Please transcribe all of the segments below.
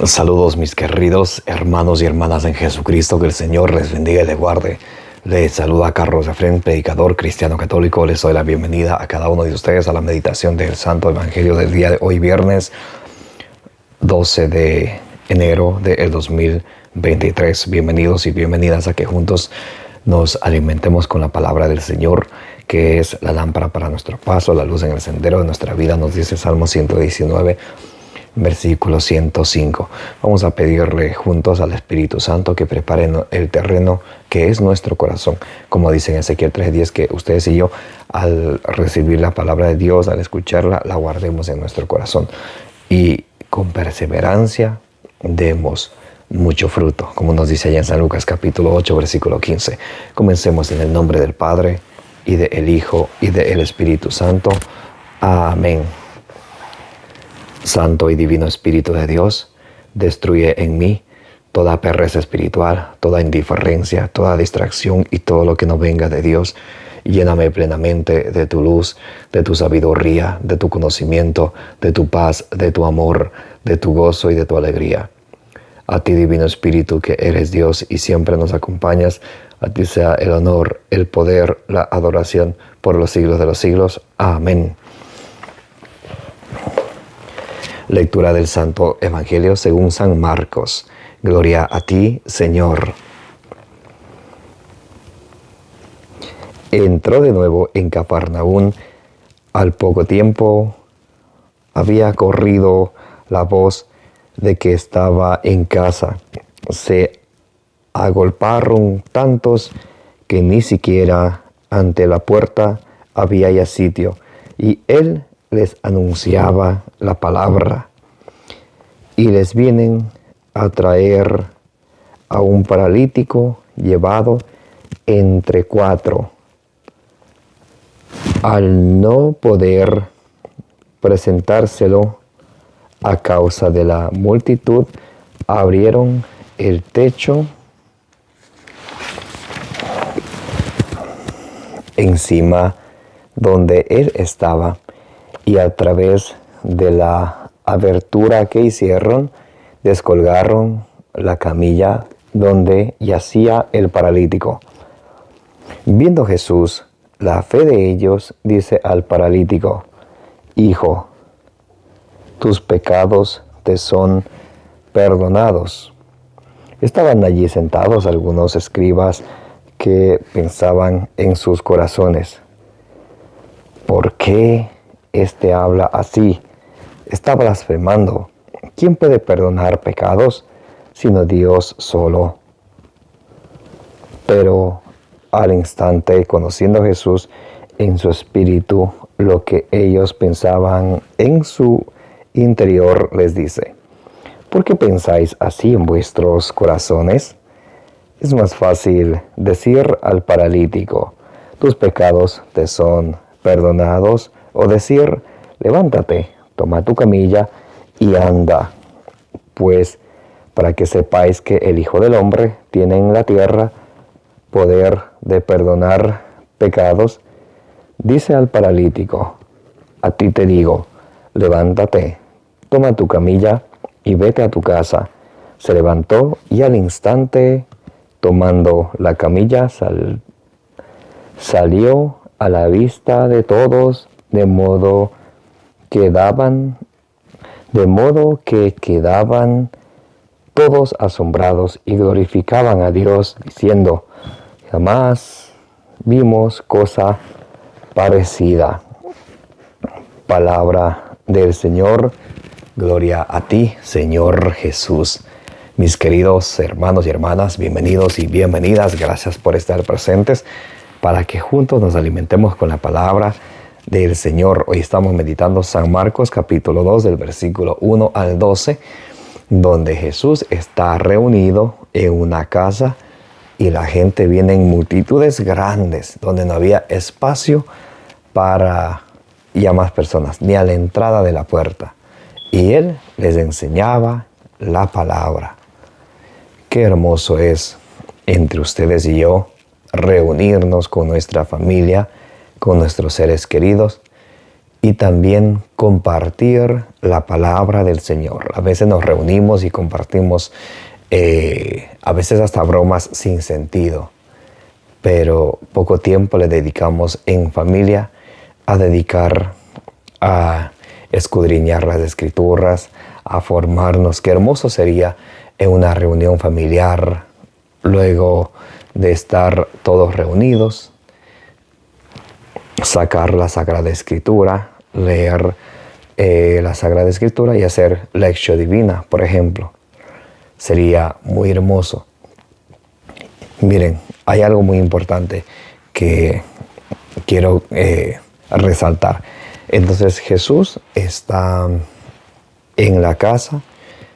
Saludos mis queridos hermanos y hermanas en Jesucristo, que el Señor les bendiga y les guarde. Les saluda Carlos Efrén, predicador cristiano católico. Les doy la bienvenida a cada uno de ustedes a la meditación del Santo Evangelio del día de hoy, viernes 12 de enero del 2023. Bienvenidos y bienvenidas a que juntos nos alimentemos con la palabra del Señor, que es la lámpara para nuestro paso, la luz en el sendero de nuestra vida, nos dice Salmo 119, versículo 105. Vamos a pedirle juntos al Espíritu Santo que prepare el terreno que es nuestro corazón. Como dice en Ezequiel 3:10, que ustedes y yo, al recibir la palabra de Dios, al escucharla, la guardemos en nuestro corazón. Y con perseverancia demos mucho fruto, como nos dice allá en San Lucas capítulo 8, versículo 15. Comencemos en el nombre del Padre, y del Hijo, y del Espíritu Santo. Amén. Santo y divino Espíritu de Dios, destruye en mí toda pereza espiritual, toda indiferencia, toda distracción y todo lo que no venga de Dios. Lléname plenamente de tu luz, de tu sabiduría, de tu conocimiento, de tu paz, de tu amor, de tu gozo y de tu alegría. A ti, divino Espíritu, que eres Dios y siempre nos acompañas, a ti sea el honor, el poder, la adoración por los siglos de los siglos. Amén. Lectura del Santo Evangelio según San Marcos. Gloria a ti, Señor. Entró de nuevo en Cafarnaún. Al poco tiempo había corrido la voz de que estaba en casa. Se agolparon tantos que ni siquiera ante la puerta había ya sitio, y él les anunciaba la palabra. Y les vienen a traer a un paralítico llevado entre cuatro. Al no poder presentárselo a causa de la multitud, abrieron el techo encima donde él estaba, y a través de la abertura que hicieron, descolgaron la camilla donde yacía el paralítico. Viendo Jesús la fe de ellos, dice al paralítico: Hijo, tus pecados te son perdonados. Estaban allí sentados algunos escribas que pensaban en sus corazones: ¿por qué éste habla así? Está blasfemando. ¿Quién puede perdonar pecados sino Dios solo? Pero al instante, conociendo Jesús en su espíritu lo que ellos pensaban en su interior, les dice: ¿por qué pensáis así en vuestros corazones? Es más fácil decir al paralítico: tus pecados te son perdonados, o decir: levántate, toma tu camilla y anda. Pues para que sepáis que el Hijo del Hombre tiene en la tierra poder de perdonar pecados, dice al paralítico: a ti te digo, levántate, toma tu camilla y vete a tu casa. Se levantó y al instante, tomando la camilla, salió a la vista de todos, de modo que quedaban todos asombrados y glorificaban a Dios, diciendo: jamás vimos cosa parecida. Palabra del Señor. Gloria a ti, Señor Jesús. Mis queridos hermanos y hermanas, bienvenidos y bienvenidas. Gracias por estar presentes para que juntos nos alimentemos con la palabra del Señor. Hoy estamos meditando San Marcos capítulo 2 del versículo 1 al 12, donde Jesús está reunido en una casa y la gente viene en multitudes grandes, donde no había espacio para ya más personas, ni a la entrada de la puerta. Y Él les enseñaba la palabra. Qué hermoso es entre ustedes y yo reunirnos con nuestra familia, con nuestros seres queridos y también compartir la palabra del Señor. A veces nos reunimos y compartimos, a veces hasta bromas sin sentido, pero poco tiempo le dedicamos en familia a dedicar a escudriñar las Escrituras, a formarnos. Qué hermoso sería en una reunión familiar, luego de estar todos reunidos, sacar la Sagrada Escritura, leer la Sagrada Escritura y hacer lección divina, por ejemplo. Sería muy hermoso. Miren, hay algo muy importante que quiero resaltar. Entonces Jesús está en la casa,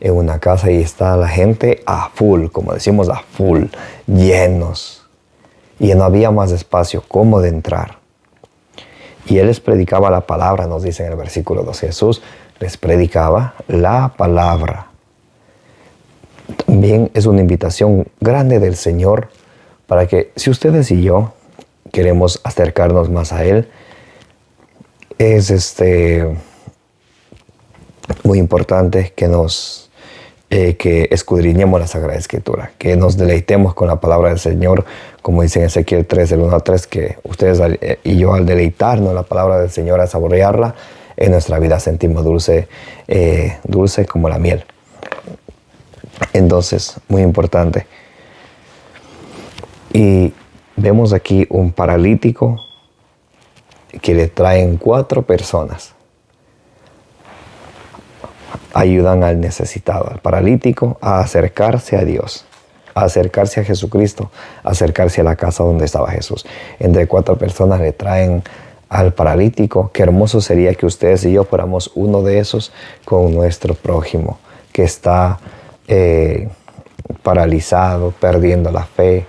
en una casa, y está la gente a full, como decimos, a full, llenos. Y no había más espacio cómo de entrar. Y Él les predicaba la palabra, nos dice en el versículo 2. Jesús les predicaba la palabra. También es una invitación grande del Señor para que, si ustedes y yo queremos acercarnos más a Él, es muy importante que escudriñemos la Sagrada Escritura, que nos deleitemos con la palabra del Señor, como dice en Ezequiel 3, del 1 al 3, que ustedes y yo, al deleitarnos en la palabra del Señor, a saborearla, en nuestra vida sentimos dulce como la miel. Entonces, muy importante. Y vemos aquí un paralítico que le traen 4 personas. Ayudan al necesitado, al paralítico, a acercarse a Dios, a acercarse a Jesucristo, a acercarse a la casa donde estaba Jesús. Entre 4 personas le traen al paralítico. Qué hermoso sería que ustedes y yo fuéramos uno de esos con nuestro prójimo, que está paralizado, perdiendo la fe,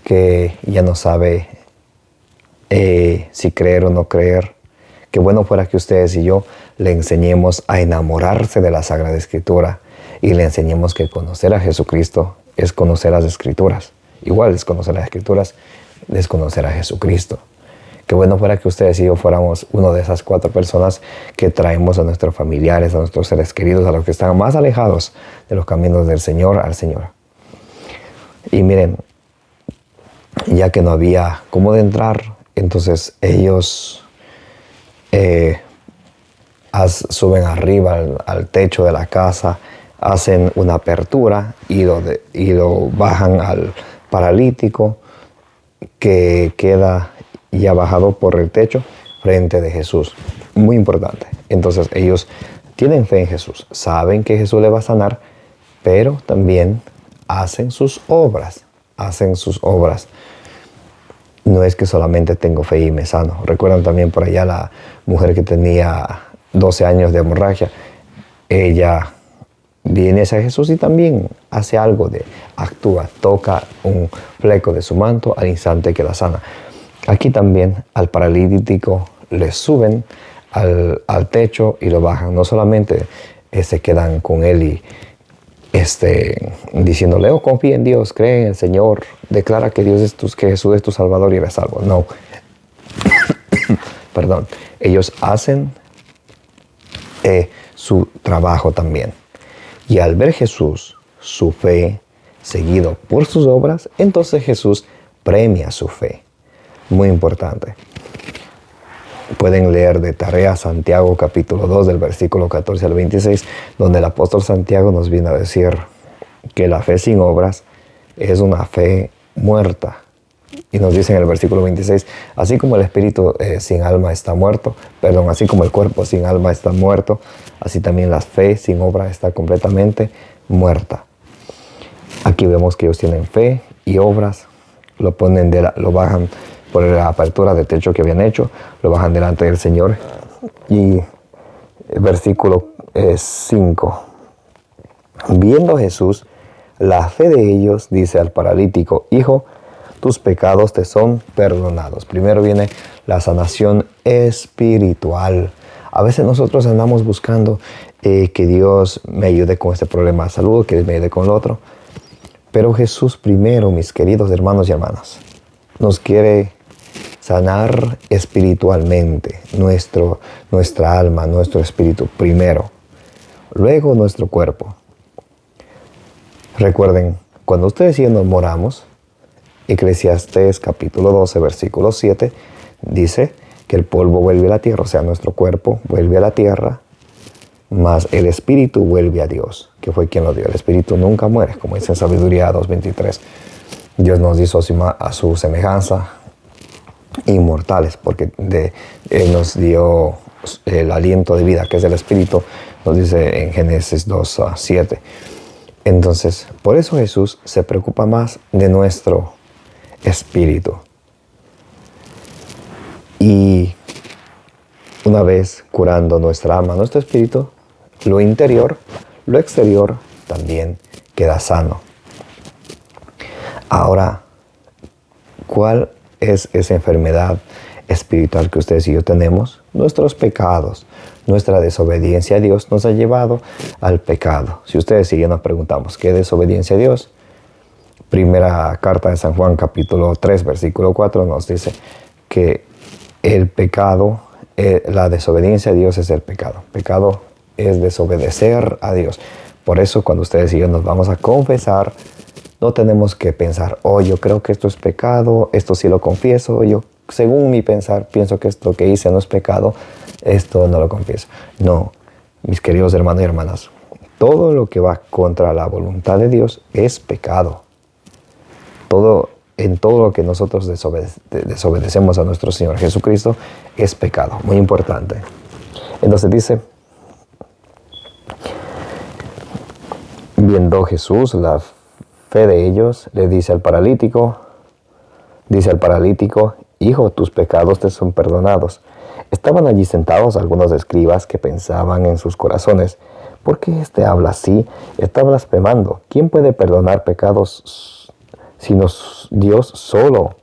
que ya no sabe si creer o no creer. Qué bueno fuera que ustedes y yo le enseñemos a enamorarse de la Sagrada Escritura y le enseñemos que conocer a Jesucristo es conocer las Escrituras. Igual es conocer las Escrituras, es conocer a Jesucristo. Qué bueno fuera que ustedes y yo fuéramos uno de esas 4 personas que traemos a nuestros familiares, a nuestros seres queridos, a los que están más alejados de los caminos del Señor, al Señor. Y miren, ya que no había cómo de entrar, entonces ellos suben arriba al techo de la casa, hacen una apertura y lo bajan al paralítico, que queda ya bajado por el techo frente de Jesús. Muy importante. Entonces ellos tienen fe en Jesús, saben que Jesús le va a sanar, pero también hacen sus obras. No es que solamente tengo fe y me sano. Recuerdan también por allá la mujer que tenía 12 años de hemorragia. Ella viene hacia Jesús y también hace algo, actúa, toca un fleco de su manto, al instante que la sana. Aquí también al paralítico le suben al techo y lo bajan. No solamente se quedan con él y diciéndole, oh, confía en Dios, cree en el Señor, declara que que Jesús es tu Salvador y eres salvo. No. Perdón. Ellos hacen su trabajo también. Y al ver Jesús, su fe, seguido por sus obras, entonces Jesús premia su fe. Muy importante. Pueden leer de tarea Santiago capítulo 2 del versículo 14 al 26, donde el apóstol Santiago nos viene a decir que la fe sin obras es una fe muerta. Y nos dice en el versículo 26, así como el espíritu sin alma está muerto, así como el cuerpo sin alma está muerto, así también la fe sin obra está completamente muerta. Aquí vemos que ellos tienen fe y obras, lo bajan por la apertura del techo que habían hecho, lo bajan delante del Señor. Y el versículo 5. Viendo Jesús la fe de ellos, dice al paralítico, hijo, tus pecados te son perdonados. Primero viene la sanación espiritual. A veces nosotros andamos buscando que Dios me ayude con este problema de salud, que me ayude con lo otro. Pero Jesús primero, mis queridos hermanos y hermanas, nos quiere sanar espiritualmente nuestra alma, nuestro espíritu primero, luego nuestro cuerpo. Recuerden, cuando ustedes y yo nos moramos, Eclesiastés capítulo 12, versículo 7, dice que el polvo vuelve a la tierra, o sea, nuestro cuerpo vuelve a la tierra, mas el espíritu vuelve a Dios, que fue quien lo dio. El espíritu nunca muere, como dice en Sabiduría 2.23. Dios nos hizo a su semejanza inmortales, porque Él nos dio el aliento de vida, que es el espíritu, nos dice en Génesis 2:7. Entonces, por eso Jesús se preocupa más de nuestro espíritu. Y una vez curando nuestra alma, nuestro espíritu, lo interior, lo exterior también queda sano. Ahora, ¿cuál es esa enfermedad espiritual que ustedes y yo tenemos? Nuestros pecados, nuestra desobediencia a Dios nos ha llevado al pecado. Si ustedes y yo nos preguntamos, ¿qué es desobediencia a Dios? Primera carta de San Juan, capítulo 3, versículo 4, nos dice que el pecado, la desobediencia a Dios es el pecado. Pecado es desobedecer a Dios. Por eso cuando ustedes y yo nos vamos a confesar, no tenemos que pensar, oh, yo creo que esto es pecado, esto sí lo confieso, yo según mi pensar pienso que esto que hice no es pecado, esto no lo confieso. No, mis queridos hermanos y hermanas, todo lo que va contra la voluntad de Dios es pecado. En todo lo que nosotros desobedecemos a nuestro Señor Jesucristo es pecado, muy importante. Entonces dice, viendo Jesús la fe de ellos, le dice al paralítico, hijo, tus pecados te son perdonados. Estaban allí sentados algunos escribas que pensaban en sus corazones, ¿por qué este habla así? Está blasfemando. ¿Quién puede perdonar pecados sino Dios solo?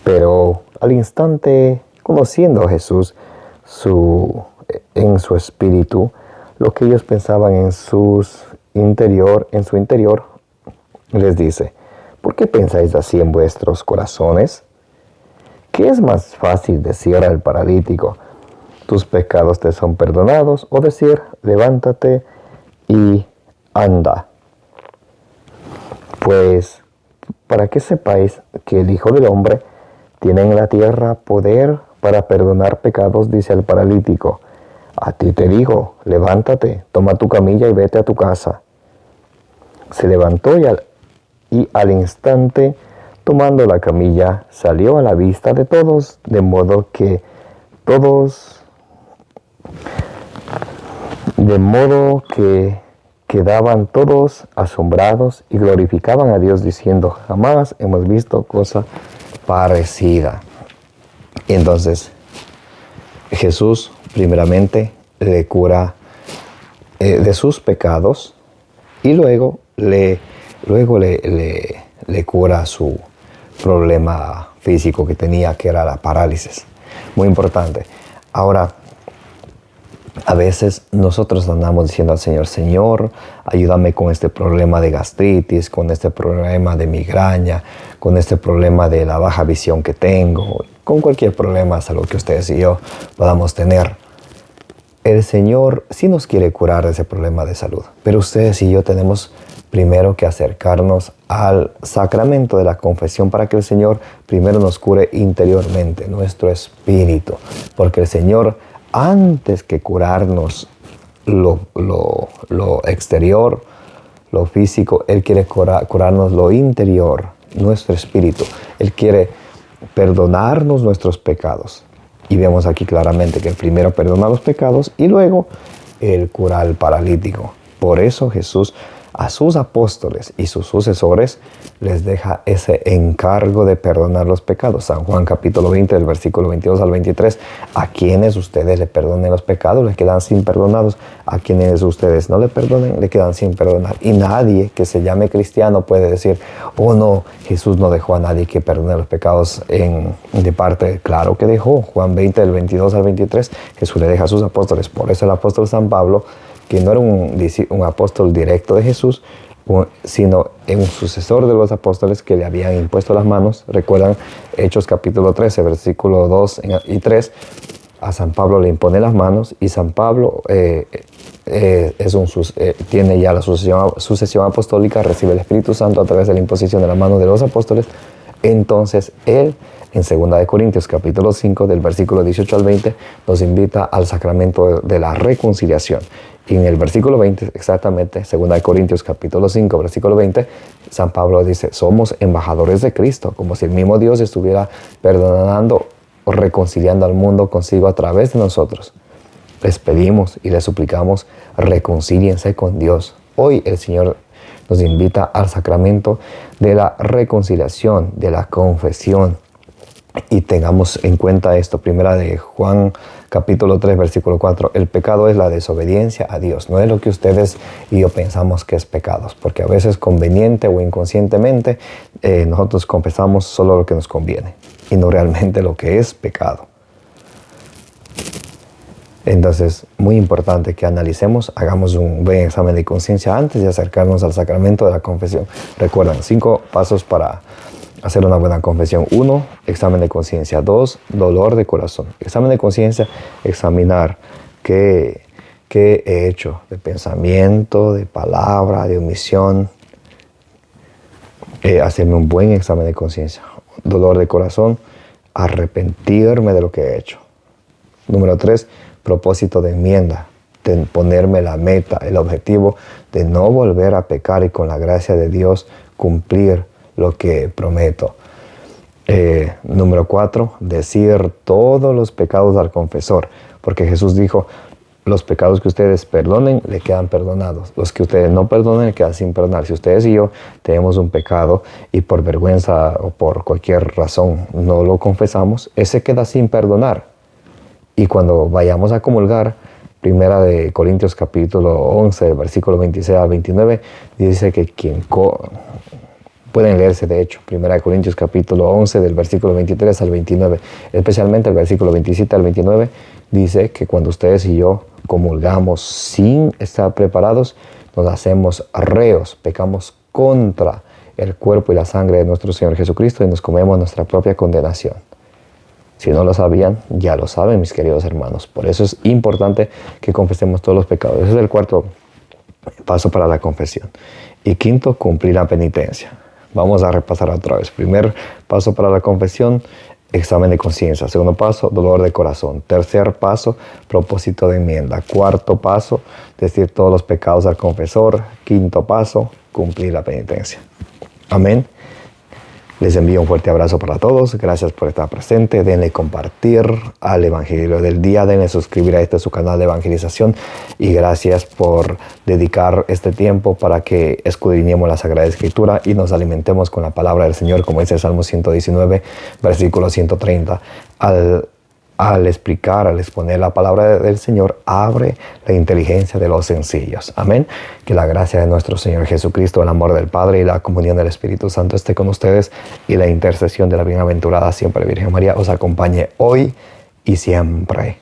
Pero al instante, conociendo Jesús en su espíritu, lo que ellos pensaban en su interior, les dice, ¿por qué pensáis así en vuestros corazones? ¿Qué es más fácil decir al paralítico, tus pecados te son perdonados, o decir, levántate y anda? Pues, para que sepáis que el Hijo del Hombre tiene en la tierra poder para perdonar pecados, dice al paralítico, a ti te digo, levántate, toma tu camilla y vete a tu casa. Se levantó y al instante, tomando la camilla, salió a la vista de todos, de modo que quedaban todos asombrados y glorificaban a Dios diciendo, jamás hemos visto cosa parecida. Entonces, Jesús primeramente le cura de sus pecados y luego le cura su problema físico que tenía, que era la parálisis. Muy importante. Ahora, a veces nosotros andamos diciendo al Señor, Señor, ayúdame con este problema de gastritis, con este problema de migraña, con este problema de la baja visión que tengo, con cualquier problema de salud que ustedes y yo podamos tener. El Señor sí nos quiere curar de ese problema de salud, pero ustedes y yo tenemos primero que acercarnos al sacramento de la confesión para que el Señor primero nos cure interiormente, nuestro espíritu, porque el Señor, antes que curarnos lo exterior, lo físico, Él quiere curarnos lo interior, nuestro espíritu. Él quiere perdonarnos nuestros pecados. Y vemos aquí claramente que el primero perdona los pecados y luego Él cura al paralítico. Por eso Jesús a sus apóstoles y sus sucesores les deja ese encargo de perdonar los pecados. San Juan capítulo 20, del versículo 22 al 23. A quienes ustedes le perdonen los pecados, les quedan sin perdonados. A quienes ustedes no le perdonen, le quedan sin perdonar. Y nadie que se llame cristiano puede decir, oh no, Jesús no dejó a nadie que perdone los pecados de parte. Claro que dejó. Juan 20, del 22 al 23, Jesús le deja a sus apóstoles. Por eso el apóstol San Pablo, que no era un apóstol directo de Jesús, sino en un sucesor de los apóstoles que le habían impuesto las manos. Recuerdan Hechos capítulo 13, versículo 2 y 3. A San Pablo le impone las manos y San Pablo tiene ya la sucesión apostólica, recibe el Espíritu Santo a través de la imposición de las manos de los apóstoles. Entonces él, en 2 Corintios capítulo 5, del versículo 18 al 20, nos invita al sacramento de la reconciliación. Y en el versículo 20, exactamente, 2 Corintios capítulo 5, versículo 20, San Pablo dice: somos embajadores de Cristo, como si el mismo Dios estuviera perdonando o reconciliando al mundo consigo a través de nosotros. Les pedimos y les suplicamos, reconcíliense con Dios. Hoy el Señor nos invita al sacramento de la reconciliación, de la confesión. Y tengamos en cuenta esto, primera de Juan capítulo 3, versículo 4. El pecado es la desobediencia a Dios. No es lo que ustedes y yo pensamos que es pecado, porque a veces conveniente o inconscientemente nosotros confesamos solo lo que nos conviene y no realmente lo que es pecado. Entonces, muy importante que analicemos, hagamos un buen examen de conciencia antes de acercarnos al sacramento de la confesión. Recuerden, 5 pasos para hacer una buena confesión. 1, examen de conciencia. 2, dolor de corazón. Examen de conciencia, examinar qué he hecho de pensamiento, de palabra, de omisión. Hacerme un buen examen de conciencia. Dolor de corazón, arrepentirme de lo que he hecho. Número 3, propósito de enmienda, de ponerme la meta, el objetivo de no volver a pecar y con la gracia de Dios cumplir lo que prometo. Número 4, decir todos los pecados al confesor, porque Jesús dijo: los pecados que ustedes perdonen le quedan perdonados, los que ustedes no perdonen le quedan sin perdonar. Si ustedes y yo tenemos un pecado y por vergüenza o por cualquier razón no lo confesamos, ese queda sin perdonar. Y cuando vayamos a comulgar, primera de Corintios capítulo 11, versículo 26 al 29, dice que pueden leerse de hecho, primera de Corintios capítulo 11, del versículo 23 al 29, especialmente el versículo 27 al 29, dice que cuando ustedes y yo comulgamos sin estar preparados, nos hacemos reos, pecamos contra el cuerpo y la sangre de nuestro Señor Jesucristo y nos comemos nuestra propia condenación. Si no lo sabían, ya lo saben, mis queridos hermanos. Por eso es importante que confesemos todos los pecados. Ese es el 4 paso para la confesión. Y 5, cumplir la penitencia. Vamos a repasar otra vez. Primer paso para la confesión, examen de conciencia. Segundo paso, dolor de corazón. Tercer paso, propósito de enmienda. Cuarto paso, decir todos los pecados al confesor. Quinto paso, cumplir la penitencia. Amén. Les envío un fuerte abrazo para todos. Gracias por estar presente. Denle compartir al Evangelio del Día. Denle suscribir a su canal de evangelización. Y gracias por dedicar este tiempo para que escudriñemos la Sagrada Escritura y nos alimentemos con la palabra del Señor, como dice el Salmo 119, versículo 130. Al exponer la palabra del Señor, abre la inteligencia de los sencillos. Amén. Que la gracia de nuestro Señor Jesucristo, el amor del Padre y la comunión del Espíritu Santo esté con ustedes, y la intercesión de la bienaventurada siempre Virgen María os acompañe hoy y siempre.